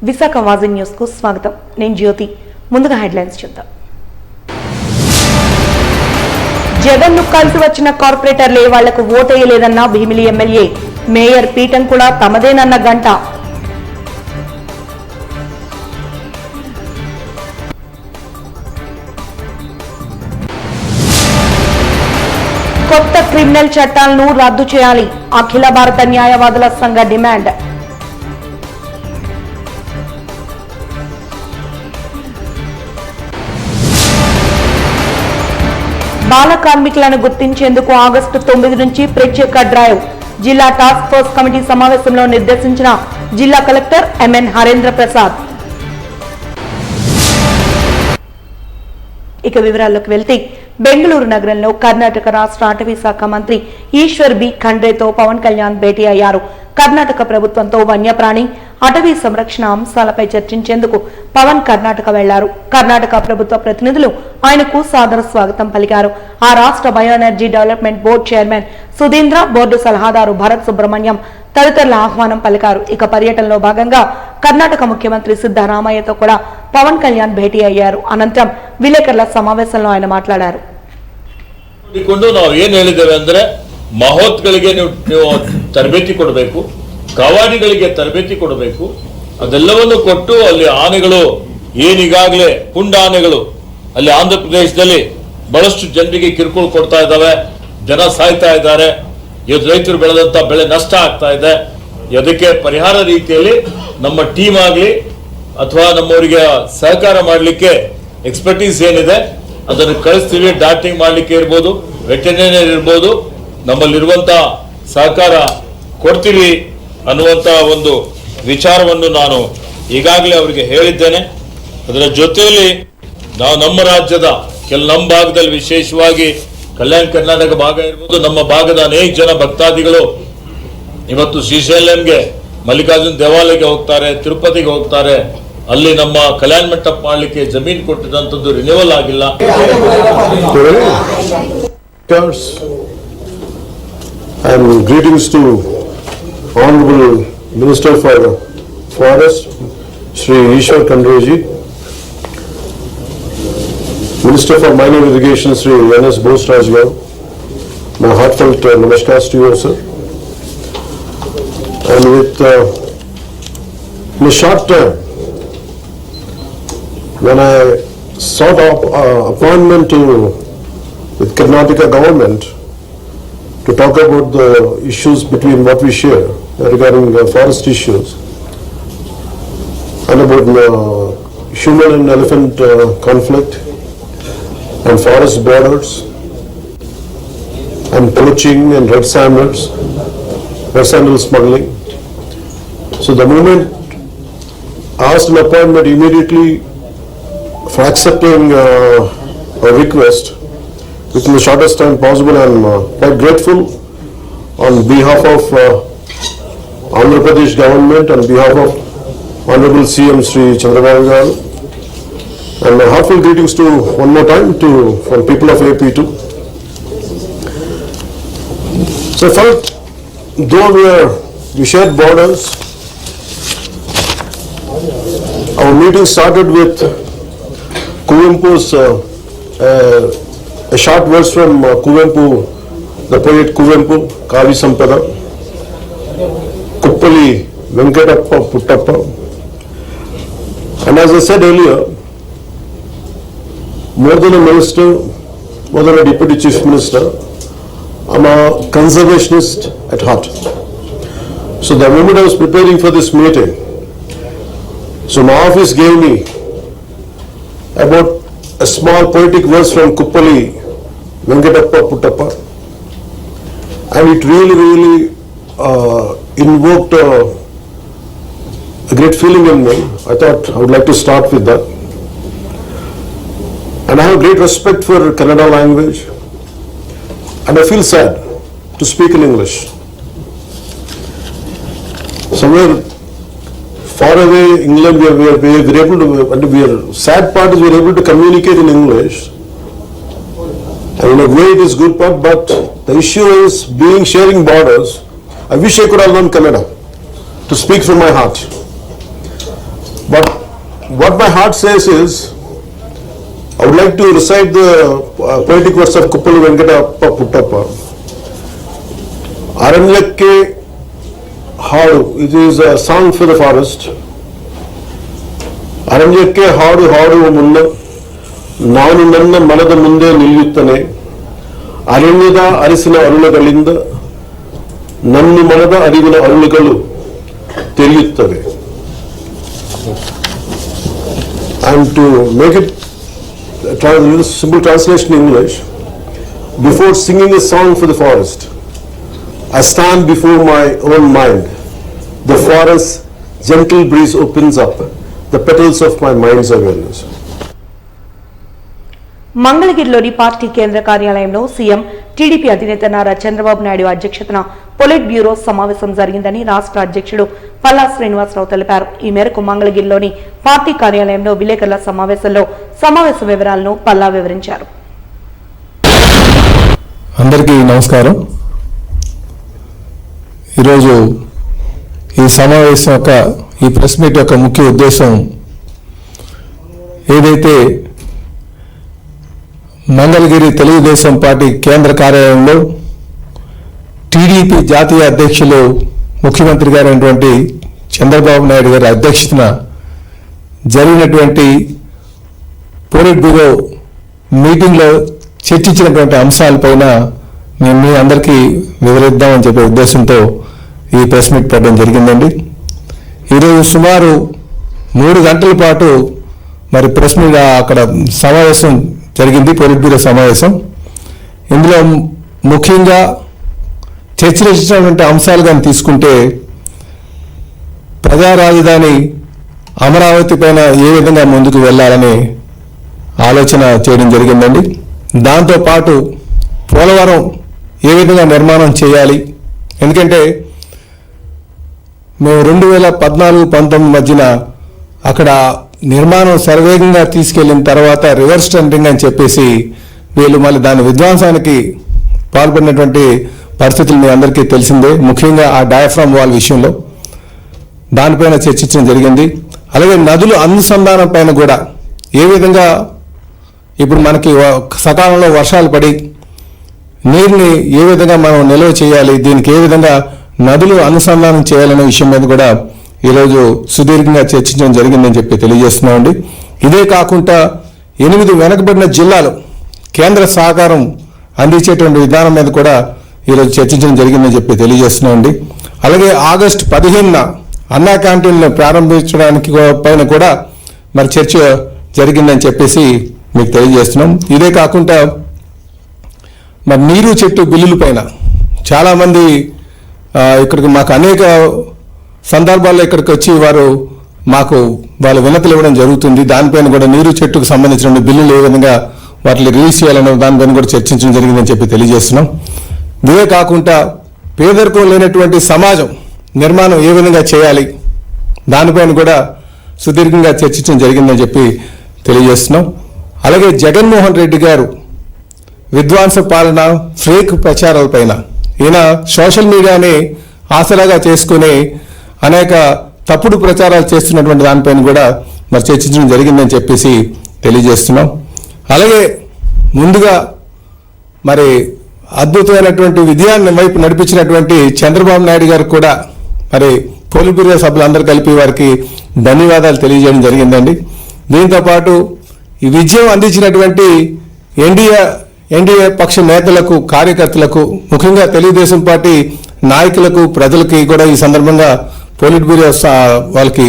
Visakha వాజీ news కు స్వాగతం. నేను జ్యోతి. ముందుగా హెడ్లైన్స్ చూద్దాం. జగన్ ను కలిసి వచ్చిన కార్పొరేటర్లే వాళ్లకు ఓటేయలేదన్న భీమిలి ఎమ్మెల్యే. మేయర్ పీఠం కూడా తమదేనన్న గంట. కొత్త క్రిమినల్ చట్టాలను రద్దు చేయాలి. అఖిల భారత న్యాయవాదుల సంఘ డిమాండ్. బాల కార్మికులను గుర్తించేందుకు ఆగస్టు 9 నుంచి ప్రత్యేక డ్రైవ్. జిల్లా టాస్క్ ఫోర్స్ కమిటీ సమావేశంలో నిర్దేశించిన జిల్లా కలెక్టర్ ఎంఎన్ హరేంద్ర ప్రసాద్. ఇక వివరాల్లోకి వెళ్తే, బెంగళూరు నగరంలో కర్ణాటక రాష్ట్ర అటవీ శాఖ మంత్రి ఈశ్వర్ బి ఖండ్రేతో పవన్ కళ్యాణ్ భేటీ అయ్యారు. కర్ణాటక ప్రభుత్వంతో వన్యప్రాణి, అటవీ సంరక్షణ అంశాలపై చర్చించేందుకు పవన్ కర్ణాటక వెళ్లారు. కర్ణాటక ప్రభుత్వ ప్రతినిధులు ఆయనకు సాదర స్వాగతం పలికారు. ఆ రాష్ట్ర bioenergy development board chairman Sudhindra, board సలహాదారు భరత్ సుబ్రహ్మణ్యం తదితరుల ఆహ్వానం పలికారు. ఇక పర్యటనలో భాగంగా కర్ణాటక ముఖ్యమంత్రి సిద్ధరామయ్యతో కూడా పవన్ కళ్యాణ్ భేటీ అయ్యారు. అనంతరం విలేకరుల సమావేశంలో ఆయన మాట్లాడారు. ನಾವು ಏನ್ ಹೇಳಿದ್ದೇವೆ ಅಂದ್ರೆ ಮಹೋತ್ಗಳಿಗೆ ನೀವು ತರಬೇತಿ ಕೊಡಬೇಕು, ಕವಾಡಿಗಳಿಗೆ ತರಬೇತಿ ಕೊಡಬೇಕು. ಅದೆಲ್ಲವನ್ನು ಕೊಟ್ಟು ಅಲ್ಲಿ ಆನೆಗಳು ಏನೀಗಾಗಲೇ ಪುಂಡ ಆನೆಗಳು ಅಲ್ಲಿ ಆಂಧ್ರ ಪ್ರದೇಶದಲ್ಲಿ ಬಹಳಷ್ಟು ಜನರಿಗೆ ಕಿರುಕುಳ ಕೊಡ್ತಾ ಇದ್ದಾವೆ, ಜನ ಸಾಯ್ತಾ ಇದ್ದಾರೆ, ಇವತ್ತು ರೈತರು ಬೆಳೆದಂತ ಬೆಳೆ ನಷ್ಟ ಆಗ್ತಾ ಇದೆ. ಅದಕ್ಕೆ ಪರಿಹಾರ ರೀತಿಯಲ್ಲಿ ನಮ್ಮ ಟೀಮ್ ಆಗಲಿ ಅಥವಾ ನಮ್ಮವರಿಗೆ ಸಹಕಾರ ಮಾಡಲಿಕ್ಕೆ ಎಕ್ಸ್ಪರ್ಟೀಸ್ ಏನಿದೆ ಅದನ್ನು ಕಳಿಸ್ತೀವಿ. ಡಾಕ್ಟಿಂಗ್ ಮಾಡಲಿಕ್ಕೆ ಇರ್ಬೋದು, ವೆಟರ್ನರಿ ಇರ್ಬೋದು, ನಮ್ಮಲ್ಲಿರುವಂತ ಸಹಕಾರ ಕೊಡ್ತೀವಿ ಅನ್ನುವಂತ ಒಂದು ವಿಚಾರವನ್ನು ನಾನು ಈಗಾಗಲೇ ಅವರಿಗೆ ಹೇಳಿದ್ದೇನೆ. ಅದರ ಜೊತೆಯಲ್ಲಿ ನಾವು ನಮ್ಮ ರಾಜ್ಯದ ನಮ್ಮ ಭಾಗದಲ್ಲಿ ವಿಶೇಷವಾಗಿ ಕಲ್ಯಾಣ ಕರ್ನಾಟಕ ಭಾಗ ಇರ್ಬೋದು, ನಮ್ಮ ಭಾಗದ ಅನೇಕ ಜನ ಭಕ್ತಾದಿಗಳು ಇವತ್ತು ಶ್ರೀಶೈಲಂಗೆ ಮಲ್ಲಿಕಾರ್ಜುನ ದೇವಾಲಯಕ್ಕೆ ಹೋಗ್ತಾರೆ, ತಿರುಪತಿಗೆ ಹೋಗ್ತಾರೆ. ಅಲ್ಲಿ ನಮ್ಮ ಕಲ್ಯಾಣ ಮಂಟಪ ಮಾಡಲಿಕ್ಕೆ ಜಮೀನು ಕೊಟ್ಟಿದಂತದ್ದು ರಿನ್ಯೂವಲ್ ಆಗಿಲ್ಲ. And greetings to Honorable Minister for Forest, Shri Ishwar Khandreji, Minister for Minor Irrigation, Shri N.S. Bose-Rajgaon. My heartfelt namaskars to you, sir. And with in a short time, when I sought appointment with Karnataka government to talk about the issues between what we share regarding forest issues and about human and elephant conflict and forest borders and poaching and red sandal smuggling. So the moment asked an appointment, immediately for accepting a request within the shortest time possible. I am quite grateful on behalf of Andhra Pradesh government, on behalf of Honorable CM Shri Chandrababu Garu, and my heartfelt greetings to one more time to for people of AP too. So I felt though we shared borders, our meeting started with Kuvempu's a short verse from Kuvempu, the poet Kuvempu, Kavi Sampada, Kuppali Venkatappa Puttappa. And as I said earlier, more than a minister, more than a deputy chief minister, I'm a conservationist at heart. So the moment I was preparing for this meeting, so my office gave me about a small poetic verse from Kuppali Venkatappa Puttappa, and it really invoked a great feeling in me. I thought I would like to start with that. And I have great respect for Kannada language, and I feel sad to speak in English. Somewhere far away England, we are able to, and sad part is we are able to communicate in English. And in a way it is good part, but the issue is sharing borders. I wish I could have learned Kannada to speak from my heart. But what my heart says is, I would like to recite the poetic verse of Kuppalu Venkatappa Puttappa. Aranyakke Haadu, it is a song for the forest. Aranyakke Haadu Haadu Munna, Nanu Nanna Manada Munde Nilyuttane, Aranyada Arisina Arunagalinda, Nannu Manada Arivina Arunagalu, Teriyuttave. And to make it simple translation in English, before singing a song for the forest, I stand before my own mind. The forest's gentle breeze opens up the petals of my mind's awareness. మంగళగిరిలోని party కేంద్ర కార్యాలయంలో CM TDP అధినేత నారా చంద్రబాబు నాయుడు అధ్యక్షతన polit bureau సమావేశం జరిగిందని రాష్ట్ర అధ్యక్షుడు పల్లా శ్రీనివాసరావు తెలిపారు. ఈ మేరకు మంగళగిరిలోని పార్టీ కార్యాలయంలో విలేకరుల సమావేశంలో సమావేశ వివరాలను పల్లా వివరించారు. అందరికీ నమస్కారం. ఈరోజు ఈ సమావేశం యొక్క ఈ ప్రెస్ మీట్ యొక్క ముఖ్య ఉద్దేశం ఏదైతే మంగళగిరి తెలుగుదేశం పార్టీ కేంద్ర కార్యాలయంలో టీడీపీ జాతీయ అధ్యక్షులు ముఖ్యమంత్రి గారైనటువంటి చంద్రబాబు నాయుడు గారి అధ్యక్షతన జరిగినటువంటి పొలిట్ బ్యూరో మీటింగ్లో చర్చించినటువంటి అంశాలపైన మేము మీ అందరికీ వివరిద్దామని చెప్పే ఉద్దేశంతో ఈ ప్రెస్ మీట్ పెట్టడం జరిగిందండి. ఈరోజు సుమారు 3 గంటల పాటు మరి ప్రెస్ మీట్ అక్కడ సమావేశం జరిగింది, పొలిట్ బ్యూరో సమావేశం. ఇందులో ముఖ్యంగా చర్చించినటువంటి అంశాలు కానీ తీసుకుంటే ప్రజా రాజధాని అమరావతి పైన ఏ విధంగా ముందుకు వెళ్ళాలని ఆలోచన చేయడం జరిగిందండి. దాంతోపాటు పోలవరం ఏ విధంగా నిర్మాణం చేయాలి, ఎందుకంటే మేము 2014-19 మధ్యన అక్కడ నిర్మాణం శరవేగంగా తీసుకెళ్లిన తర్వాత రివర్స్ టెండరింగ్ అని చెప్పేసి వీళ్ళు మళ్ళీ దాని విధ్వంసానికి పాల్పడినటువంటి పరిస్థితులు మీ అందరికీ తెలిసిందే. ముఖ్యంగా ఆ డయాఫ్రామ్ వాల్ విషయంలో దానిపైన చర్చించడం జరిగింది. అలాగే నదుల అనుసంధానం పైన కూడా ఏ విధంగా ఇప్పుడు మనకి సకాలంలో వర్షాలు పడి నీరుని ఏ విధంగా మనం నిల్వ చేయాలి, దీనికి ఏ విధంగా నదులు అనుసంధానం చేయాలనే విషయం మీద కూడా ఈరోజు సుదీర్ఘంగా చర్చించడం జరిగిందని చెప్పి తెలియజేస్తున్నామండి. ఇదే కాకుండా 8 వెనకబడిన జిల్లాలు కేంద్ర సహకారం అందించేటువంటి విధానం మీద కూడా ఈరోజు చర్చించడం జరిగిందని చెప్పి తెలియజేస్తున్నామండి. అలాగే ఆగస్టు 15న అన్నా క్యాంటీన్లు ప్రారంభించడానికి పైన కూడా మరి చర్చ జరిగిందని చెప్పేసి మీకు తెలియజేస్తున్నాం. ఇదే కాకుండా మరి నీరు చెట్టు బిల్లుల పైన చాలామంది ఇక్కడికి మాకు అనేక సందర్భాల్లో ఇక్కడికి వచ్చి వారు మాకు వాళ్ళ వినతులు ఇవ్వడం జరుగుతుంది. దానిపైన కూడా నీరు చెట్టుకు సంబంధించిన బిల్లులు ఏ విధంగా వాటిని రిలీజ్ చేయాలనే దానిపైన కూడా చర్చించడం జరిగిందని చెప్పి తెలియజేస్తున్నాం. ఇవే కాకుండా పేదరికం లేనటువంటి సమాజం నిర్మాణం ఏ విధంగా చేయాలి, దానిపైన కూడా సుదీర్ఘంగా చర్చించడం జరిగిందని చెప్పి తెలియజేస్తున్నాం. అలాగే జగన్మోహన్ రెడ్డి గారు విధ్వంస పాలన, ఫేక్ ప్రచారాలపైన ఈయన సోషల్ మీడియాని ఆసరాగా చేసుకుని అనేక తప్పుడు ప్రచారాలు చేస్తున్నటువంటి దానిపైన కూడా మరి చర్చించడం జరిగిందని చెప్పేసి తెలియజేస్తున్నాం. అలాగే ముందుగా మరి అద్భుతమైనటువంటి విజయాన్ని వైపు నడిపించినటువంటి చంద్రబాబు నాయుడు గారికి కూడా మరి పొలిట్ బ్యూరో సభ్యులందరూ కలిపి వారికి ధన్యవాదాలు తెలియజేయడం జరిగిందండి. దీంతోపాటు ఈ విజయం అందించినటువంటి ఎన్డీఏ పక్ష నేతలకు, కార్యకర్తలకు, ముఖ్యంగా తెలుగుదేశం పార్టీ నాయకులకు, ప్రజలకి కూడా ఈ సందర్భంగా పొలిట్ బ్యూరో వాళ్ళకి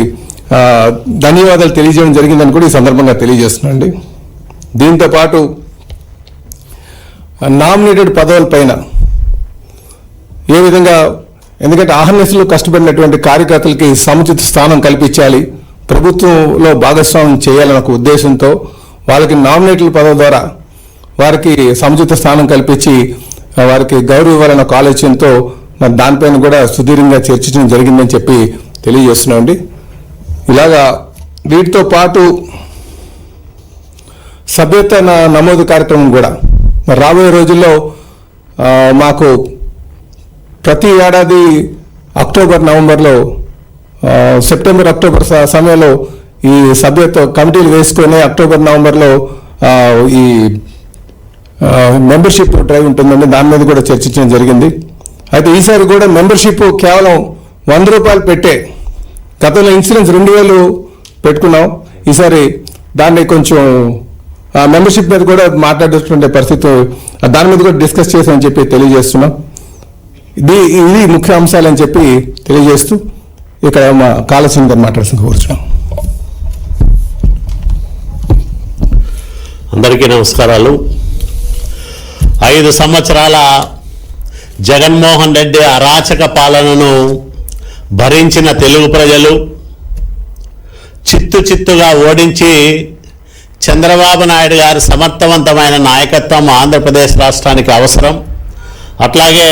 ధన్యవాదాలు తెలియజేయడం జరిగిందని కూడా ఈ సందర్భంగా తెలియజేస్తున్నాండి. దీంతోపాటు నామినేటెడ్ పదవుల పైన ఏ విధంగా, ఎందుకంటే ఆహర్నిశలు కష్టపడినటువంటి కార్యకర్తలకి సముచిత స్థానం కల్పించాలి, ప్రభుత్వంలో భాగస్వామ్యం చేయాలన్న ఒక ఉద్దేశంతో వాళ్ళకి నామినేటెడ్ పదవి ద్వారా వారికి సముచిత స్థానం కల్పించి వారికి గౌరవం ఇవ్వాలన్న ఒక ఆలోచనతో మరి దానిపైన కూడా సుదీర్ఘంగా చర్చించడం జరిగిందని చెప్పి తెలియజేస్తున్నామండి. ఇలాగా వీటితో పాటు సభ్యత నమోదు కార్యక్రమం కూడా మరి రాబోయే రోజుల్లో మాకు ప్రతి ఏడాది అక్టోబర్, నవంబర్లో, సెప్టెంబర్, అక్టోబర్ సమయంలో ఈ సభ్యత్వ కమిటీలు వేసుకొని అక్టోబర్ నవంబర్లో ఈ మెంబర్షిప్ డ్రైవ్ ఉంటుందండి, దాని మీద కూడా చర్చించడం జరిగింది. అయితే ఈసారి కూడా మెంబర్షిప్ కేవలం 100 రూపాయలు పెట్టే, గతంలో ఇన్సూరెన్స్ 2000 పెట్టుకున్నాం, ఈసారి దాన్ని కొంచెం మెంబర్షిప్ మీద కూడా మాట్లాడుతుండే పరిస్థితి, దాని మీద కూడా డిస్కస్ చేసామని చెప్పి తెలియజేస్తున్నాం. ఇది ముఖ్య అంశాలని చెప్పి తెలియజేస్తూ ఇక్కడ మా కాళసింగ్ గారు మాట్లాడుతూ కూర్చున్నాం. అందరికీ నమస్కారాలు. 5 సంవత్సరాల జగన్మోహన్ రెడ్డి అరాచక పాలనను భరించిన తెలుగు ప్రజలు చిత్తుగా ఓడించి చంద్రబాబు నాయుడు గారి సమర్థవంతమైన నాయకత్వం ఆంధ్రప్రదేశ్ రాష్ట్రానికి అవసరం. అట్లాగే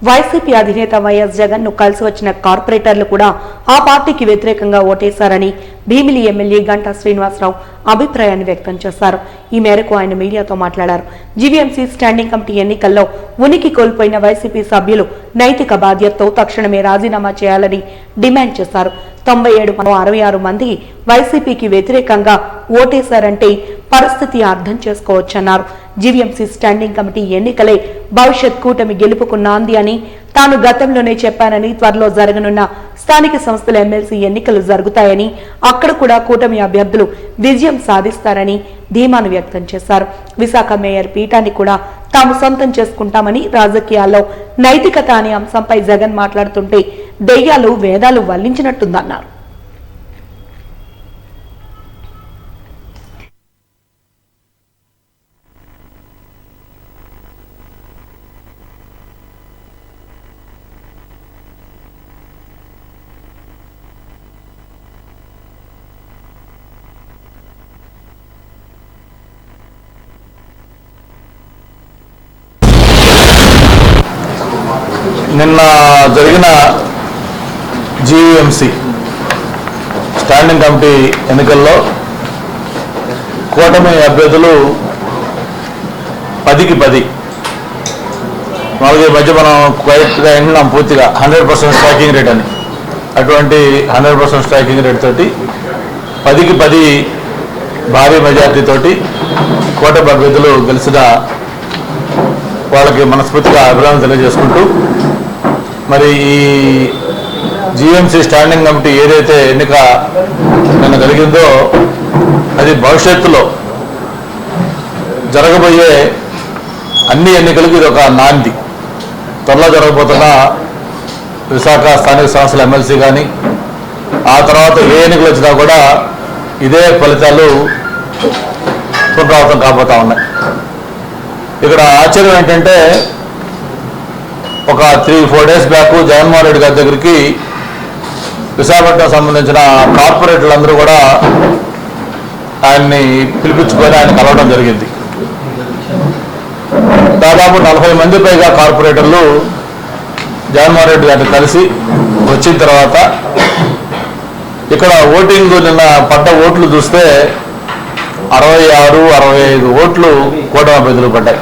వైసీపీ అధినేత వైఎస్ జగన్ ను కలిసి వచ్చిన కార్పొరేటర్లు కూడా ఆ పార్టీకి వ్యతిరేకంగా ఓటేశారని భీమిలి ఎమ్మెల్యే గంటా శ్రీనివాసరావు అభిప్రాయాన్ని వ్యక్తం చేశారు. ఈ మేరకు ఆయన మీడియాతో మాట్లాడారు. జీవీఎంసీ స్టాండింగ్ కమిటీ ఎన్నికల్లో ఉనికి కోల్పోయిన వైసీపీ సభ్యులు నైతిక బాధ్యతతో తక్షణమే రాజీనామా చేయాలని డిమాండ్ చేశారు. 97-66 మంది వైసీపీకి వ్యతిరేకంగా ఓటేశారంటే పరిస్థితి అర్థం చేసుకోవచ్చన్నారు. జీవీఎంసీ స్టాండింగ్ కమిటీ ఎన్నికలే భవిష్యత్ కూటమి గెలుపుకు నాంది అని తాను గతంలోనే చెప్పానని, త్వరలో జరగనున్న స్థానిక సంస్థల ఎమ్మెల్సీ ఎన్నికలు జరుగుతాయని, అక్కడ కూడా కూటమి అభ్యర్థులు విజయం సాధిస్తారని ధీమాను వ్యక్తం చేశారు. విశాఖ మేయర్ పీఠాన్ని కూడా తాము సొంతం చేసుకుంటామని, రాజకీయాల్లో నైతికత అనే అంశంపై జగన్ మాట్లాడుతుంటే దెయ్యాలు వేదాలు వల్లించినట్టుందన్నారు. నిన్న జరిగిన జీవీఎంసీ స్టాండింగ్ కమిటీ ఎన్నికల్లో కూటమి అభ్యర్థులు 10కి 10 ఈ మధ్య మనం క్వైట్గా వింటున్నాం పూర్తిగా 100% స్ట్రైకింగ్ రేట్ అని. అటువంటి 100% స్ట్రైకింగ్ రేట్ తోటి 10కి 10 భారీ మెజార్టీ తోటి కూటమి అభ్యర్థులు గెలిచిన వాళ్ళకి మనస్ఫూర్తిగా అభినందనలు తెలియజేసుకుంటూ, మరి ఈ జీఎంసీ స్టాండింగ్ కమిటీ ఏదైతే ఎన్నిక నిన్న జరిగిందో అది భవిష్యత్తులో జరగబోయే అన్ని ఎన్నికలకు ఇది ఒక నాంది. త్వరలో జరగబోతున్న విశాఖ స్థానిక సంస్థల ఎమ్మెల్సీ కానీ, ఆ తర్వాత ఏ ఎన్నికలు వచ్చినా కూడా ఇదే ఫలితాలు పునరావృతం కాబోతా ఉన్నాయి. ఇక్కడ ఆశ్చర్యం ఏంటంటే, ఒక 3-4 డేస్ బ్యాక్ జగన్మోహన్ రెడ్డి గారి దగ్గరికి విశాఖపట్నం సంబంధించిన కార్పొరేటర్లందరూ కూడా ఆయన్ని పిలిపించుకొని ఆయన కలవడం జరిగింది. దాదాపు 40 మంది పైగా కార్పొరేటర్లు జగన్మోహన్ రెడ్డి గారిని కలిసి వచ్చిన తర్వాత ఇక్కడ ఓటింగ్ నిన్న పడ్డ ఓట్లు చూస్తే 66-65 ఓట్లు కూటమి అభ్యర్థులు పడ్డాయి.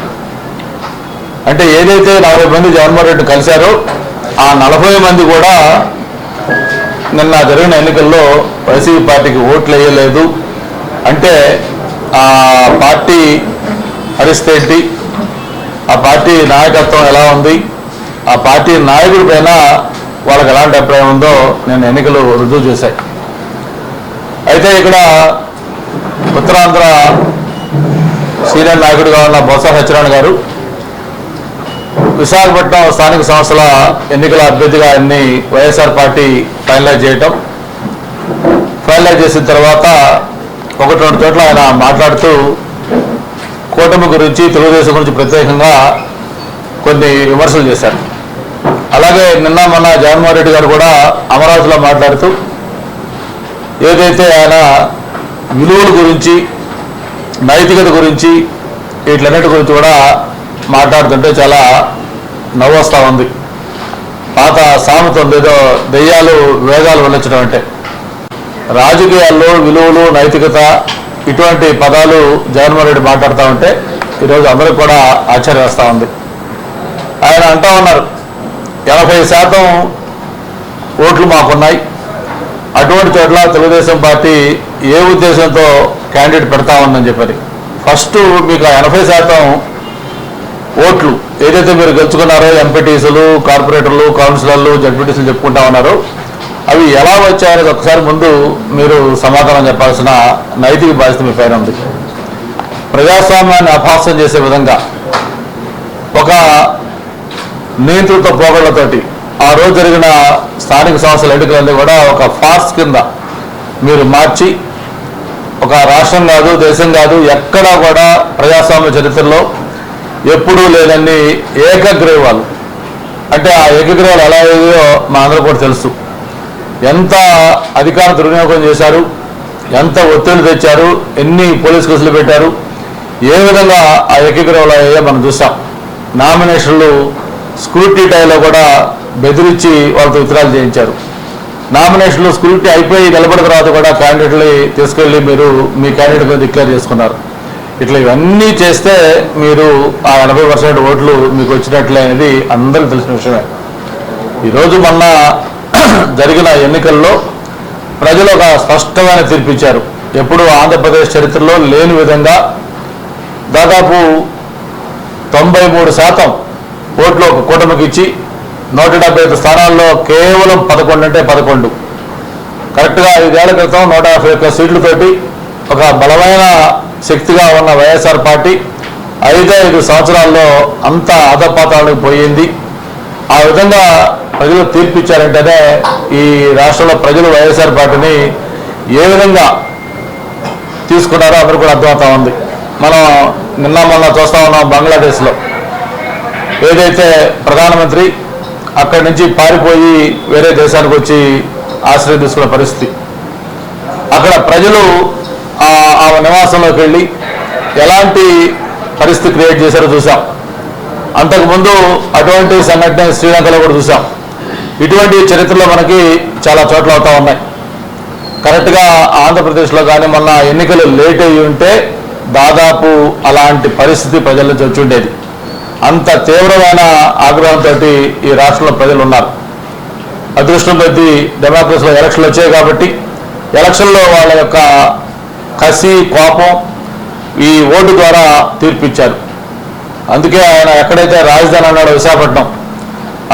అంటే ఏదైతే 40 మంది జగన్మోహన్ రెడ్డి కలిశారో ఆ 40 మంది కూడా నిన్న జరిగిన ఎన్నికల్లో వైసీపీ పార్టీకి ఓట్లు వేయలేదు. అంటే ఆ పార్టీ పరిస్థితి ఏంటి, ఆ పార్టీ నాయకత్వం ఎలా ఉంది, ఆ పార్టీ నాయకుడి పైన వాళ్ళకి ఎలాంటి అభిప్రాయం ఉందో నేను ఎన్నికలు రుజువు చేశాయి. అయితే ఇక్కడ ఉత్తరాంధ్ర సీనియర్ నాయకుడిగా ఉన్న బొత్స సత్యనారాయణ గారు విశాఖపట్నం స్థానిక సంస్థల ఎన్నికల అభ్యర్థిగా ఆయన్ని వైఎస్ఆర్ పార్టీ ఫైనలైజ్ చేసిన తర్వాత 1-2 చోట్ల ఆయన మాట్లాడుతూ కూటమి గురించి, తెలుగుదేశం గురించి ప్రత్యేకంగా కొన్ని విమర్శలు చేశారు. అలాగే నిన్న మొన్న జగన్మోహన్ రెడ్డి గారు కూడా అమరావతిలో మాట్లాడుతూ ఏదైతే ఆయన విలువల గురించి, నైతికత గురించి, వీటిలన్నిటి గురించి కూడా మాట్లాడుతుంటే చాలా నవ్వు వస్తూ ఉంది. పాత సామెత ఉంది, ఏదో దెయ్యాలు వేదాలు వల్లించడం అంటే. రాజకీయాల్లో విలువలు, నైతికత ఇటువంటి పదాలు జగన్మోహన్ రెడ్డి మాట్లాడుతూ ఉంటే ఈరోజు అందరికి కూడా ఆశ్చర్యం వేస్తూ ఉంది. ఆయన అంటూ ఉన్నారు 80% ఓట్లు మాకున్నాయి, అటువంటి చోట్ల తెలుగుదేశం పార్టీ ఏ ఉద్దేశంతో క్యాండిడేట్ పెడతా ఉందని చెప్పని ఫస్ట్ మీకు 80% ఓట్లు ఏదైతే మీరు గెలుచుకున్నారో ఎంపీటీసీలు, కార్పొరేటర్లు, కౌన్సిలర్లు, జడ్పీటీసీలు చెప్పుకుంటా ఉన్నారో అవి ఎలా వచ్చాయనేది ఒకసారి ముందు మీరు సమాధానం చెప్పాల్సిన నైతిక బాధ్యత మీ పైన ఉంది. ప్రజాస్వామ్యాన్ని అపహాస్యం చేసే విధంగా ఒక నియంత్రిత పోగళ్లతోటి ఆ రోజు జరిగిన స్థానిక సంస్థల ఎన్నికలన్నీ కూడా ఒక ఫార్స్ కింద మీరు మార్చి ఒక రాష్ట్రం కాదు, దేశం కాదు, ఎక్కడా కూడా ప్రజాస్వామ్య చరిత్రలో ఎప్పుడూ లేనన్ని ఏకగ్రీవాలు, అంటే ఆ ఏకగ్రీవాలు ఎలా అయ్యాయో మా అందరూ కూడా తెలుసు. ఎంత అధికార దుర్వినియోగం చేశారు, ఎంత ఒత్తిడి తెచ్చారు, ఎన్ని పోలీస్ కేసులు పెట్టారు, ఏ విధంగా ఆ ఏకగ్రీవాలు అయ్యాయో మనం చూసాం. నామినేషన్లు స్క్రూటీ టైంలో కూడా బెదిరించి వాళ్ళతో విత్డ్రాల్ చేయించారు. నామినేషన్లు స్క్రూటీ అయిపోయి నిలబడిన తర్వాత కూడా క్యాండిడేట్ని తీసుకెళ్ళి మీరు మీ క్యాండిడేట్ మీద డిక్లేర్ చేసుకున్నారు. ఇట్లా ఇవన్నీ చేస్తే మీరు ఆ 80% ఓట్లు మీకు వచ్చినట్లే అనేది అందరికీ తెలిసిన విషయమే. ఈరోజు మొన్న జరిగిన ఎన్నికల్లో ప్రజలు ఒక స్పష్టమైన తీర్పిచ్చారు. ఎప్పుడు ఆంధ్రప్రదేశ్ చరిత్రలో లేని విధంగా దాదాపు 93% ఓట్లు ఒక కూటమికి ఇచ్చి 175 స్థానాల్లో కేవలం 11 అంటే 11 కరెక్ట్గా 5 ఏళ్ల క్రితం 151 సీట్లతోటి ఒక బలమైన శక్తిగా ఉన్న వైఎస్ఆర్ పార్టీ 5 సంవత్సరాల్లో అంత అధపాతాలకు పోయింది. ఆ విధంగా ప్రజలు తీర్పిచ్చారంటేనే ఈ రాష్ట్రంలో ప్రజలు వైఎస్ఆర్ పార్టీని ఏ విధంగా తీసుకున్నారో అందరూ కూడా అర్థమవుతా ఉంది. మనం నిన్న మొన్న చూస్తూ ఉన్నాం, బంగ్లాదేశ్లో ఏదైతే ప్రధానమంత్రి అక్కడి నుంచి పారిపోయి వేరే దేశానికి వచ్చి ఆశ్రయం తీసుకున్న పరిస్థితి, అక్కడ ప్రజలు ఆ నివాసంలోకి వెళ్ళి ఎలాంటి పరిస్థితి క్రియేట్ చేశారో చూసాం. అంతకుముందు అటువంటి సంఘటన శ్రీలంకలో కూడా చూసాం. ఇటువంటి చరిత్రలో మనకి చాలా చోట్ల అవుతూ ఉన్నాయి. కరెక్ట్గా ఆంధ్రప్రదేశ్లో కానీ మొన్న ఎన్నికలు లేట్ అయ్యి ఉంటే దాదాపు అలాంటి పరిస్థితి ప్రజల నుంచి వచ్చి ఉండేది. అంత తీవ్రమైన ఆగ్రహంతో ఈ రాష్ట్రంలో ప్రజలు ఉన్నారు. అదృష్టం కొద్దీ డెమోక్రసీలో ఎలక్షన్లు వచ్చాయి కాబట్టి ఎలక్షన్లో వాళ్ళ యొక్క కసి, కోపం ఈ ఓటు ద్వారా తీర్పిచ్చారు. అందుకే ఆయన ఎక్కడైతే రాజధాని అన్నాడో విశాఖపట్నం,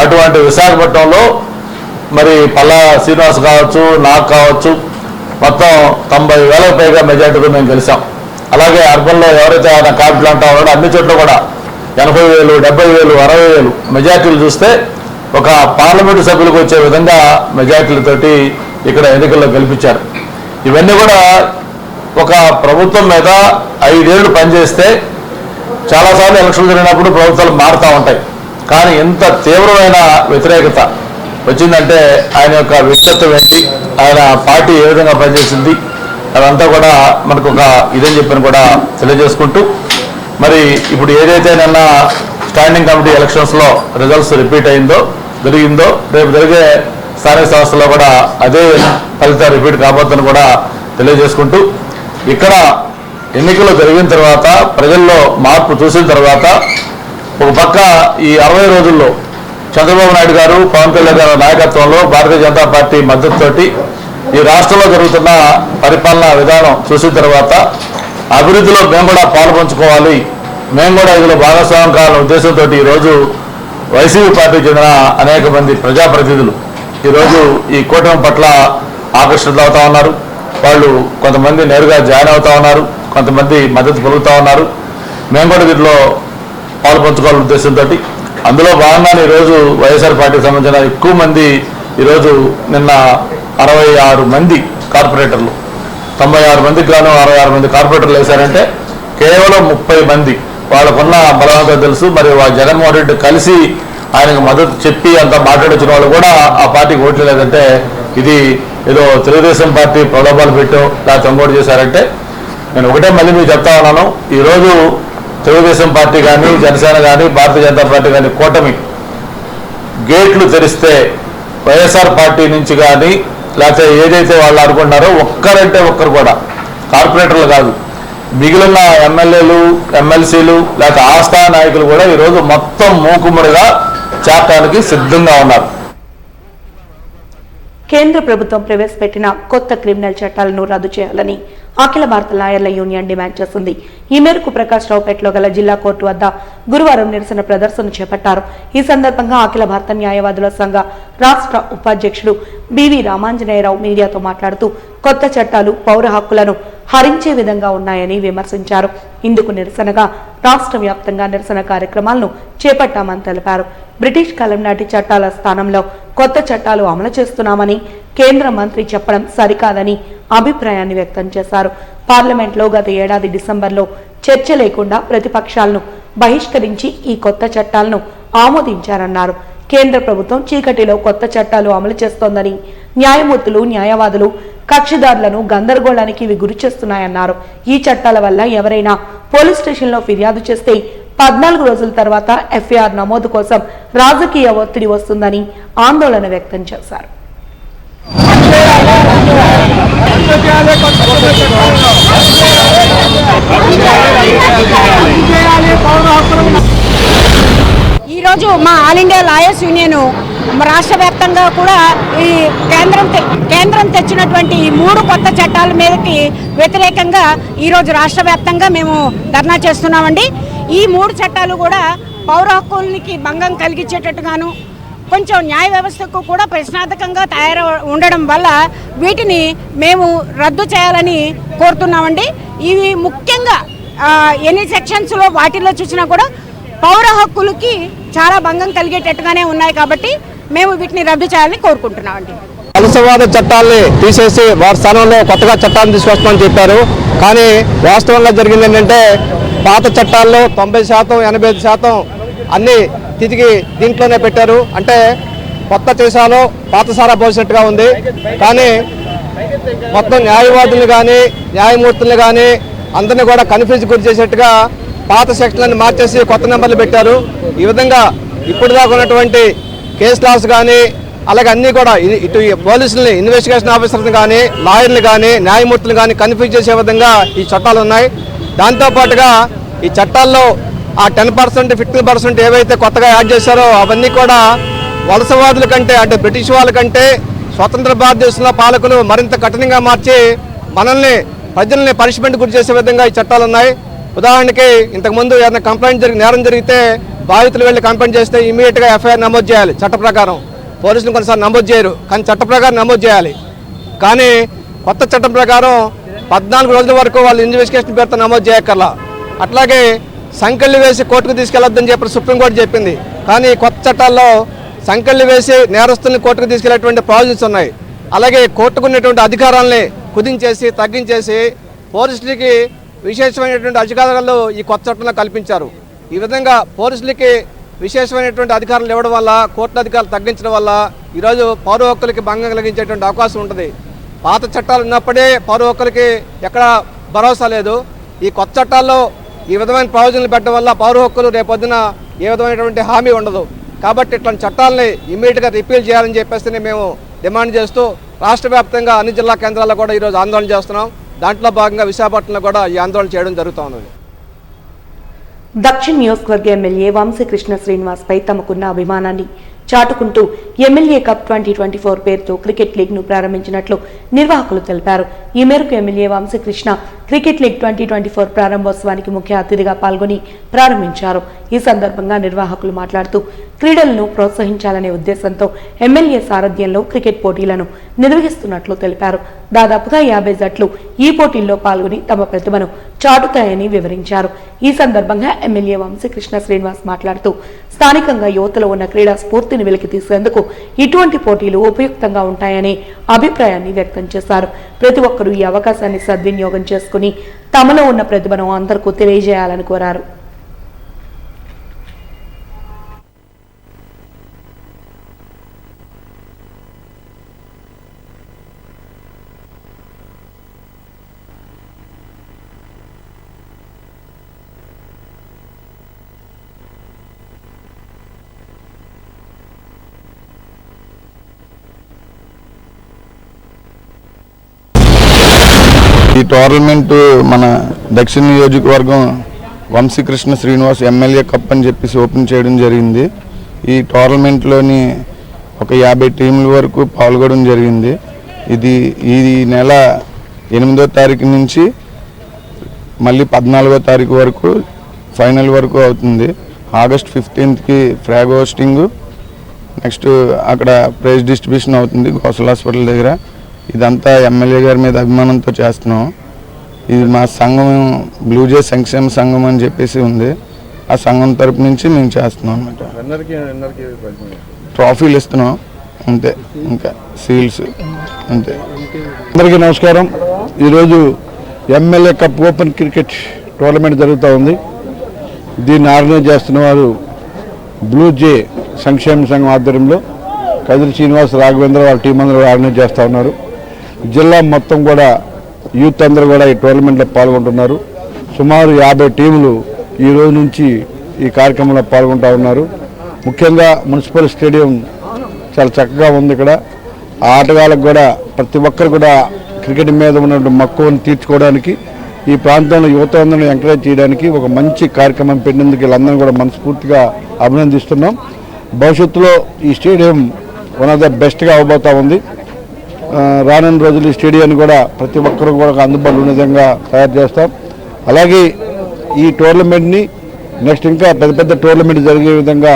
అటువంటి విశాఖపట్నంలో మరి పల్లా శ్రీనివాస్ కావచ్చు, నాకు కావచ్చు, మొత్తం 90,000 పైగా మెజార్టీతో మేము గెలిచాం. అలాగే అర్బన్లో ఎవరైతే ఆయన క్యాపిటల్ అంటా ఉన్నాడో అన్ని చోట్ల కూడా 80,000, 70,000, 60,000 మెజార్టీలు చూస్తే ఒక పార్లమెంటు సభ్యులకు వచ్చే విధంగా మెజార్టీలతోటి ఇక్కడ ఎన్నికల్లో గెలిపించారు. ఇవన్నీ కూడా ఒక ప్రభుత్వం మీద 5 ఏళ్ళు పనిచేస్తే చాలాసార్లు ఎలక్షన్లు జరిగినప్పుడు ప్రభుత్వాలు మారుతూ ఉంటాయి. కానీ ఇంత తీవ్రమైన వ్యతిరేకత వచ్చిందంటే ఆయన యొక్క వ్యక్తిత్వం ఏంటి, ఆయన పార్టీ ఏ విధంగా పనిచేసింది, అదంతా కూడా మనకు ఒక ఇదని చెప్పని కూడా తెలియజేసుకుంటూ, మరి ఇప్పుడు ఏదైతే నిన్న స్టాండింగ్ కమిటీ ఎలక్షన్స్లో రిజల్ట్స్ రిపీట్ జరిగిందో రేపు జరిగే స్థానిక సంస్థల్లో కూడా అదే ఫలితాలు రిపీట్ కాబోతుందని కూడా తెలియజేసుకుంటూ, ఇక్కడ ఎన్నికలు జరిగిన తర్వాత ప్రజల్లో మార్పు చూసిన తర్వాత ఒక పక్క ఈ 60 రోజుల్లో చంద్రబాబు నాయుడు గారు, పవన్ కళ్యాణ్ గారి నాయకత్వంలో భారతీయ జనతా పార్టీ మద్దతుతోటి ఈ రాష్ట్రంలో జరుగుతున్న పరిపాలనా విధానం చూసిన తర్వాత అభివృద్ధిలో మేము కూడా పాల్పంచుకోవాలి, మేము కూడా ఇందులో భాగస్వామ్యం కావాలనే ఉద్దేశంతో ఈరోజు వైసీపీ పార్టీకి చెందిన అనేక మంది ప్రజాప్రతినిధులు ఈరోజు ఈ కూటమి పట్ల ఆకర్షితులు అవుతా ఉన్నారు. వాళ్ళు కొంతమంది నేరుగా జాయిన్ అవుతా ఉన్నారు, కొంతమంది మద్దతు పలుకుతూ ఉన్నారు. మేము కూడా వీటిలో పాల్పంచుకోవాలనే ఉద్దేశంతో అందులో భాగంగానే ఈరోజు వైఎస్ఆర్ పార్టీకి సంబంధించిన ఎక్కువ మంది ఈరోజు నిన్న 66 మంది కార్పొరేటర్లు, 96 మందికి గాను 66 మంది కార్పొరేటర్లు వేశారంటే కేవలం 30 మంది వాళ్ళకున్న బలవంతం తెలుసు. మరి జగన్మోహన్ రెడ్డి కలిసి ఆయనకు మద్దతు చెప్పి అంత మాట్లాడొచ్చిన వాళ్ళు కూడా ఆ పార్టీకి ఓట్లు లేదంటే ఇది ఏదో తెలుగుదేశం పార్టీ ప్రలోభాలు పెట్టో లేకపోతే ఇంకోటి చేశారంటే నేను ఒకటే మళ్ళీ మీకు చెప్తా ఉన్నాను. ఈరోజు తెలుగుదేశం పార్టీ కానీ, జనసేన కానీ, భారతీయ జనతా పార్టీ కానీ కూటమి గేట్లు తెరిస్తే వైఎస్ఆర్ పార్టీ నుంచి కానీ లేకపోతే ఏదైతే వాళ్ళు అనుకుంటున్నారో ఒక్కరంటే ఒక్కరు కూడా కార్పొరేటర్లు కాదు, మిగిలిన ఎమ్మెల్యేలు, ఎమ్మెల్సీలు లేకపోతే ఆస్థా నాయకులు కూడా ఈరోజు మొత్తం మూకుమ్మడిగా చేరడానికి సిద్ధంగా ఉన్నారు. కేంద్ర ప్రభుత్వం ప్రవేశపెట్టిన కొత్త క్రిమినల్ చట్టాలను రద్దు చేయాలని అఖిల భారత లాయర్ల యూనియన్ డిమాండ్ చేసింది. ఈ మేరకు ప్రకాష్ రావుపేటలో గల జిల్లా కోర్టు వద్ద గురువారం నిరసన ప్రదర్శన చేపట్టారు. ఈ సందర్భంగా అఖిల భారత న్యాయవాదుల సంఘ రాష్ట్ర ఉపాధ్యక్షుడు బివి రామాంజనేయరావు మీడియాతో మాట్లాడుతూ కొత్త చట్టాలు పౌర హక్కులను హరించే విధంగా ఉన్నాయని విమర్శించారు. ఇందుకు నిరసనగా రాష్ట్ర వ్యాప్తంగా నిరసన కార్యక్రమాలను చేపట్టామని తెలిపారు. బ్రిటిష్ కాలం నాటి చట్టాల స్థానంలో కొత్త చట్టాలు అమలు చేస్తున్నామని కేంద్ర మంత్రి చెప్పడం సరికాదని అభిప్రాయాన్ని వ్యక్తం చేశారు. పార్లమెంట్లో గత ఏడాది డిసెంబర్లో చర్చ లేకుండా ప్రతిపక్షాలను బహిష్కరించి ఈ కొత్త చట్టాలను ఆమోదించారన్నారు. కేంద్ర ప్రభుత్వం చీకటిలో కొత్త చట్టాలు అమలు చేస్తోందని, న్యాయమూర్తులు న్యాయవాదులు కక్షిదారులను గందరగోళానికి ఇవి గురి చేస్తున్నాయన్నారు. ఈ చట్టాల వల్ల ఎవరైనా పోలీస్ స్టేషన్లో ఫిర్యాదు చేస్తే 14 రోజుల తర్వాత ఎఫ్ఐఆర్ నమోదు కోసం రాజకీయ ఒత్తిడి వస్తుందని ఆందోళన వ్యక్తం చేశారు. ఈరోజు మా ఆల్ ఇండియా లాయర్స్ యూనియన్ రాష్ట్ర వ్యాప్తంగా కూడా ఈ కేంద్రం తెచ్చినటువంటి ఈ 3 కొత్త చట్టాల మీదకి వ్యతిరేకంగా ఈరోజు రాష్ట్ర వ్యాప్తంగా మేము ధర్నా చేస్తున్నామండి. ఈ 3 చట్టాలు కూడా పౌర హక్కులకి భంగం కలిగించేటట్టుగాను, కొంచెం న్యాయ వ్యవస్థకు కూడా ప్రశ్నార్థకంగా ఉండడం వల్ల వీటిని మేము రద్దు చేయాలని కోరుతున్నామండి. ఇవి ముఖ్యంగా ఎన్ని సెక్షన్స్లో వాటిల్లో చూసినా కూడా పౌర హక్కులకి చాలా భంగం కలిగేటట్టుగానే ఉన్నాయి కాబట్టి మేము వీటిని రద్దు చేయాలని కోరుకుంటున్నామండి. వలసవాద చట్టాలని తీసేసి వారి స్థానంలో కొత్తగా చట్టాలను తీసుకొస్తామని చెప్పారు. కానీ వాస్తవంగా జరిగింది ఏంటంటే పాత చట్టాల్లో 90%, 85% అన్ని తిరిగి దీంట్లోనే పెట్టారు. అంటే కొత్త చేసాలో పాత సారా పోసినట్టుగా ఉంది. కానీ మొత్తం న్యాయవాదులు కానీ న్యాయమూర్తులు కానీ అందరినీ కూడా కన్ఫ్యూజ్ గురి చేసేట్టుగా పాత సెక్షన్లను మార్చేసి కొత్త నెంబర్లు పెట్టారు. ఈ విధంగా ఇప్పుడు దాకా ఉన్నటువంటి కేస్ లాస్ కానీ అలాగే అన్నీ కూడా ఇటు పోలీసులని, ఇన్వెస్టిగేషన్ ఆఫీసర్ని కానీ లాయర్లు కానీ న్యాయమూర్తులు కానీ కన్ఫ్యూజ్ చేసే విధంగా ఈ చట్టాలు ఉన్నాయి. దాంతోపాటుగా ఈ చట్టాల్లో ఆ 10%, 15% ఏవైతే కొత్తగా యాడ్ చేశారో అవన్నీ కూడా వలసవాదుల కంటే, అంటే బ్రిటిష్ వాళ్ళ కంటే స్వతంత్ర భారతదేశంలో పాలకులు మరింత కఠినంగా మార్చి మనల్ని, ప్రజల్ని పనిష్మెంట్ గురి చేసే విధంగా ఈ చట్టాలు ఉన్నాయి. ఉదాహరణకి ఇంతకుముందు ఏదైనా నేరం జరిగితే బాధితులు వెళ్ళి కంప్లైంట్ చేస్తే ఇమీడియట్గా ఎఫ్ఐఆర్ నమోదు చేయాలి. చట్ట ప్రకారం పోలీసులు కొన్నిసార్లు నమోదు చేయరు, కానీ చట్ట ప్రకారం నమోదు చేయాలి. కానీ కొత్త చట్టం ప్రకారం 14 రోజుల వరకు వాళ్ళు ఇన్వెస్టిగేషన్ పేరుతో నమోదు చేయక్కర్లా. అట్లాగే సంకెళ్ళు వేసి కోర్టుకు తీసుకెళ్లొద్దని చెప్పి సుప్రీంకోర్టు చెప్పింది. కానీ కొత్త చట్టాల్లో సంకెళ్ళు వేసి నేరస్తుల్ని కోర్టుకు తీసుకెళ్లేటువంటి ప్రావిజన్స్ ఉన్నాయి. అలాగే కోర్టుకు ఉన్నటువంటి అధికారాలని కుదించేసి, తగ్గించేసి పోలీసులకి విశేషమైనటువంటి అధికారాలు ఈ కొత్త చట్టంలో కల్పించారు. ఈ విధంగా పోలీసులకి విశేషమైనటువంటి అధికారాలు ఇవ్వడం వల్ల, కోర్టుల అధికారులు తగ్గించడం వల్ల ఈరోజు పౌర హక్కులకి భంగం కలిగించేటువంటి అవకాశం ఉంటుంది. పాత చట్టాలు ఉన్నప్పుడే పౌర హక్కులకి ఎక్కడ భరోసా లేదు. ఈ కొత్త చట్టాల్లో ఈ విధమైన ప్రయోజనాలు పెట్టడం వల్ల పౌర హక్కులు రేపొద్దున ఏ విధమైనటువంటి హామీ ఉండదు. కాబట్టి ఇట్లాంటి చట్టాలని ఇమ్మీడియట్గా రిపీల్ చేయాలని చెప్పేసి మేము డిమాండ్ చేస్తూ రాష్ట్ర వ్యాప్తంగా అన్ని జిల్లా కేంద్రాల్లో కూడా ఈరోజు ఆందోళన చేస్తున్నాం. దాంట్లో భాగంగా విశాఖపట్నంలో కూడా ఈ ఆందోళన చేయడం జరుగుతోంది. దక్షిణ నియోజకవర్గ ఎమ్మెల్యే వంశీకృష్ణ శ్రీనివాస్ పై తమకున్న అభిమానాన్ని చాటుకుంటూ ఎమ్మెల్యే కప్ 2024 పేరుతో క్రికెట్ లీగ్ ను ప్రారంభించినట్లు నిర్వాహకులు తెలిపారు. ఈ మేరకు ఎమ్మెల్యే వంశీకృష్ణ క్రికెట్ లీగ్ 2024 ప్రారంభోత్సవానికి ముఖ్య అతిథిగా పాల్గొని ప్రారంభించారు. ఈ సందర్భంగా నిర్వాహకులు మాట్లాడుతూ క్రీడలను ప్రోత్సహించాలనే ఉద్దేశంతో ఎమ్మెల్యే సారథ్యంలో క్రికెట్ పోటీలను నిర్వహిస్తున్నట్లు తెలిపారు. దాదాపుగా 50 జట్లు ఈ పోటీల్లో పాల్గొని తమ ప్రతిభను చాటుతాయని వివరించారు. ఈ సందర్భంగా ఎమ్మెల్యే వంశీకృష్ణ శ్రీనివాస్ మాట్లాడుతూ స్థానికంగా యువతలో ఉన్న క్రీడా స్ఫూర్తిని వెలికి తీసేందుకు ఇటువంటి పోటీలు ఉపయుక్తంగా ఉంటాయనే అభిప్రాయాన్ని వ్యక్తం చేశారు. ప్రతి ఒక్కరూ ఈ అవకాశాన్ని సద్వినియోగం చేసుకుని తమలో ఉన్న ప్రతిభను అందరికీ తెలియజేయాలని కోరారు. ఈ టోర్నమెంట్ మన దక్షిణ నియోజకవర్గం వంశీకృష్ణ శ్రీనివాస్ ఎమ్మెల్యే కప్ అని చెప్పేసి ఓపెన్ చేయడం జరిగింది. ఈ టోర్నమెంట్లోని ఒక 50 టీంల వరకు పాల్గొనడం జరిగింది. ఈ నెల 8వ తారీఖు నుంచి మళ్ళీ 14వ తారీఖు వరకు ఫైనల్ వరకు అవుతుంది. ఆగస్ట్ 15కి ఫ్లాగ్ హోస్టింగ్, నెక్స్ట్ అక్కడ ప్రైజ్ డిస్ట్రిబ్యూషన్ అవుతుంది గోసల్ హాస్పిటల్ దగ్గర. ఇదంతా ఎమ్మెల్యే గారి మీద అభిమానంతో చేస్తున్నాం. ఇది మా సంఘం బ్లూ జే సంక్షేమ సంఘం అని చెప్పేసి ఉంది. ఆ సంఘం తరపు నుంచి మేము చేస్తున్నాం అన్నమాట. ట్రాఫీలు ఇస్తున్నాం అంతే, ఇంకా సీల్స్ అంతే. అందరికీ నమస్కారం. ఈరోజు MLA cup open cricket tournament జరుగుతూ ఉంది. దీన్ని ఆర్గనైజ్ చేస్తున్న వారు బ్లూ జే సంక్షేమ సంఘం ఆధ్వర్యంలో కదిరి శ్రీనివాస్, రాఘవేంద్ర వాళ్ళ టీం అందరూ ఆర్గనైజ్ చేస్తూ ఉన్నారు. జిల్లా మొత్తం కూడా యూత్ అందరూ కూడా ఈ టోర్నమెంట్లో పాల్గొంటున్నారు. సుమారు 50 టీములు ఈ రోజు నుంచి ఈ కార్యక్రమంలో పాల్గొంటూ ఉన్నారు. ముఖ్యంగా మున్సిపల్ స్టేడియం చాలా చక్కగా ఉంది. ఇక్కడ ఆటగాళ్ళకు కూడా ప్రతి ఒక్కరు కూడా క్రికెట్ మీద ఉన్నటువంటి మక్కువను తీర్చుకోవడానికి, ఈ ప్రాంతంలో యువత అందరిని ఎంకరేజ్ చేయడానికి ఒక మంచి కార్యక్రమం పెట్టినందుకు వీళ్ళందరినీ కూడా మనస్ఫూర్తిగా అభినందిస్తున్నాం. భవిష్యత్తులో ఈ స్టేడియం వన్ ఆఫ్ ద బెస్ట్గా అవబోతూ ఉంది. రానున్న రోజులు ఈ స్టేడియాన్ని కూడా ప్రతి ఒక్కరు కూడా అందుబాటులో ఉన్న విధంగా తయారు చేస్తాం. అలాగే ఈ టోర్నమెంట్ని నెక్స్ట్ ఇంకా పెద్ద పెద్ద టోర్నమెంట్ జరిగే విధంగా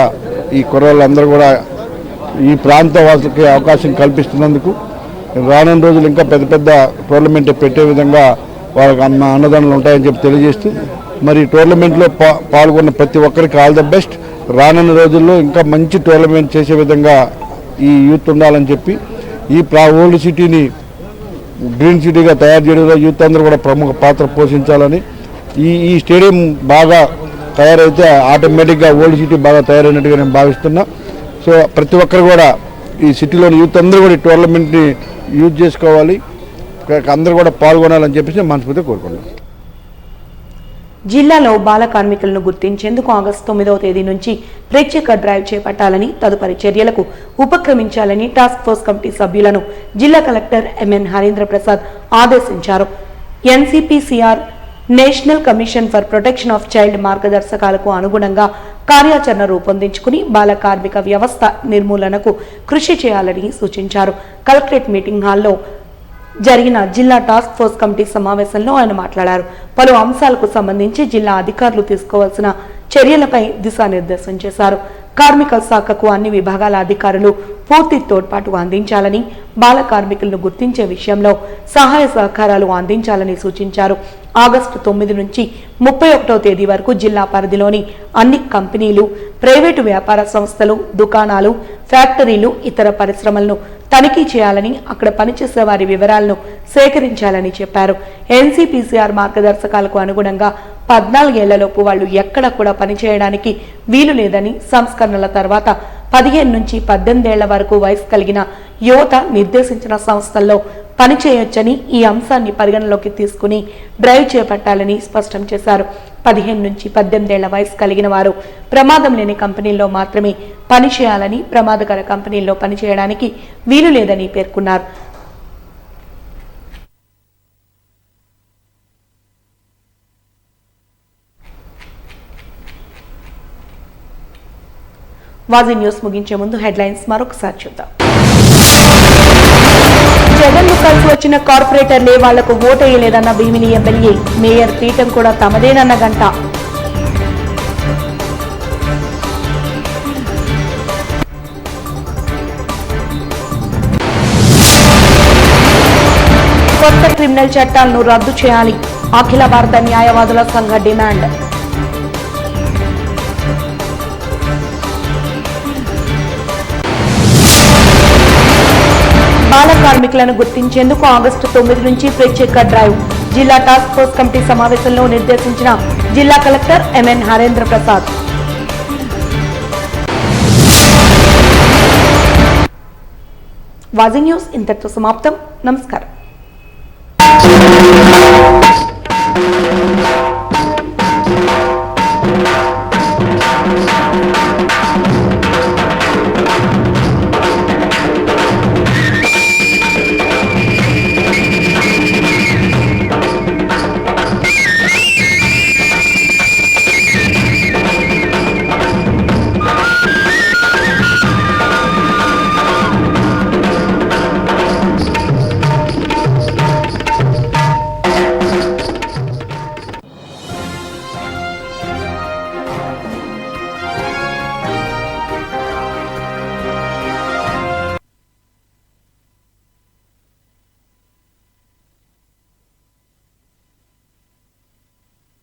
ఈ కుర్రాళ్ళందరూ కూడా ఈ ప్రాంత వాసులకి అవకాశం కల్పిస్తున్నందుకు రానున్న రోజులు ఇంకా పెద్ద పెద్ద టోర్నమెంట్ పెట్టే విధంగా వాళ్ళకి అన్నదానాలు ఉంటాయని చెప్పి తెలియజేస్తూ, మరి టోర్నమెంట్లో పాల్గొన్న ప్రతి ఒక్కరికి ఆల్ ద బెస్ట్. రానున్న రోజుల్లో ఇంకా మంచి టోర్నమెంట్ చేసే విధంగా ఈ యూత్ ఉండాలని చెప్పి, ఈ ఓల్డ్ సిటీని గ్రీన్ సిటీగా తయారు చేయడంలో యూత్ అందరూ కూడా ప్రముఖ పాత్ర పోషించాలని, ఈ స్టేడియం బాగా తయారైతే ఆటోమేటిక్గా ఓల్డ్ సిటీ బాగా తయారైనట్టుగా నేను భావిస్తున్నా. సో ప్రతి ఒక్కరు కూడా ఈ సిటీలోని యూత్ అందరూ కూడా ఈ టోర్నమెంట్ని యూజ్ చేసుకోవాలి, అందరూ కూడా పాల్గొనాలని చెప్పేసి నేను మనస్ఫూర్తిగా కోరుకున్నాను. జిల్లాలో బాల కార్మికులను గుర్తించేందుకు ఆగస్టు 9వ తేదీ నుంచి ప్రత్యేక డ్రైవ్ చేపట్టాలని, తదుపరి చర్యలకు ఉపక్రమించాలని టాస్క్ ఫోర్స్ కమిటీ సభ్యులను జిల్లా కలెక్టర్ ఎంఎన్ హరీంద్ర ప్రసాద్ ఆదేశించారు. NCPCR national commission for protection of child మార్గదర్శకాలకు అనుగుణంగా కార్యాచరణ రూపొందించుకుని బాల కార్మిక వ్యవస్థ నిర్మూలనకు కృషి చేయాలని సూచించారు. కలెక్టరేట్ మీటింగ్ హాల్లో జరిగిన జిల్లా టాస్క్ ఫోర్స్ కమిటీ సమావేశంలో ఆయన మాట్లాడారు. పలు అంశాలకు సంబంధించి జిల్లా అధికారులు తీసుకోవాల్సిన చర్యలపై దిశానిర్దేశం చేశారు. కార్మిక శాఖకు అన్ని విభాగాల అధికారులు పూర్తి తోడ్పాటు అందించాలని, బాల కార్మికులను గుర్తించే విషయంలో సహాయ సహకారాలు అందించాలని సూచించారు. ఆగస్టు 9 నుంచి 31వ తేదీ వరకు జిల్లా పరిధిలోని అన్ని కంపెనీలు, ప్రైవేటు వ్యాపార సంస్థలు, దుకాణాలు, ఫ్యాక్టరీలు, ఇతర పరిశ్రమలను తనిఖీ చేయాలని, అక్కడ పనిచేసే వారి వివరాలను సేకరించాలని చెప్పారు. ఎన్సిపిసిఆర్ మార్గదర్శకాలకు అనుగుణంగా 14 ఏళ్లలోపు వాళ్ళు ఎక్కడ కూడా పనిచేయడానికి వీలు లేదని, సంస్కరణల తర్వాత 15 నుంచి 18 ఏళ్ల వరకు వయసు కలిగిన యువత నిర్దేశించిన సంస్థల్లో పనిచేయొచ్చని, ఈ అంశాన్ని పరిగణలోకి తీసుకుని డ్రైవ్ చేపట్టాలని స్పష్టం చేశారు. 15 నుంచి 18 ఏళ్ల వయసు కలిగిన వారు ప్రమాదం లేని కంపెనీల్లో మాత్రమే పనిచేయాలని, ప్రమాదకర కంపెనీల్లో పనిచేయడానికి వీలు లేదని పేర్కొన్నారు. వాజీ న్యూస్ ముగించే ముందు హెడ్లైన్స్ మరొకసారి చూద్దాం. జగన్ను కలిసి వచ్చిన కార్పొరేటర్లే వాళ్లకు ఓటేయలేదన్న భీమిని ఎమ్మెల్యే, మేయర్ పీఠం కూడా తమదేనన్న గంట. కొత్త క్రిమినల్ చట్టాలను రద్దు చేయాలి, అఖిల భారత న్యాయవాదుల సంఘ డిమాండ్. బాల కార్మికులను గుర్తించేందుకు ఆగస్టు 9 నుంచి ప్రత్యేక డ్రైవ్, జిల్లా టాస్క్ ఫోర్స్ కమిటీ సమావేశంలో నిర్దేశించిన జిల్లా collector MN Harendra Prasad. Vaji news ఇంతటితో సమాప్తం. నమస్కారం.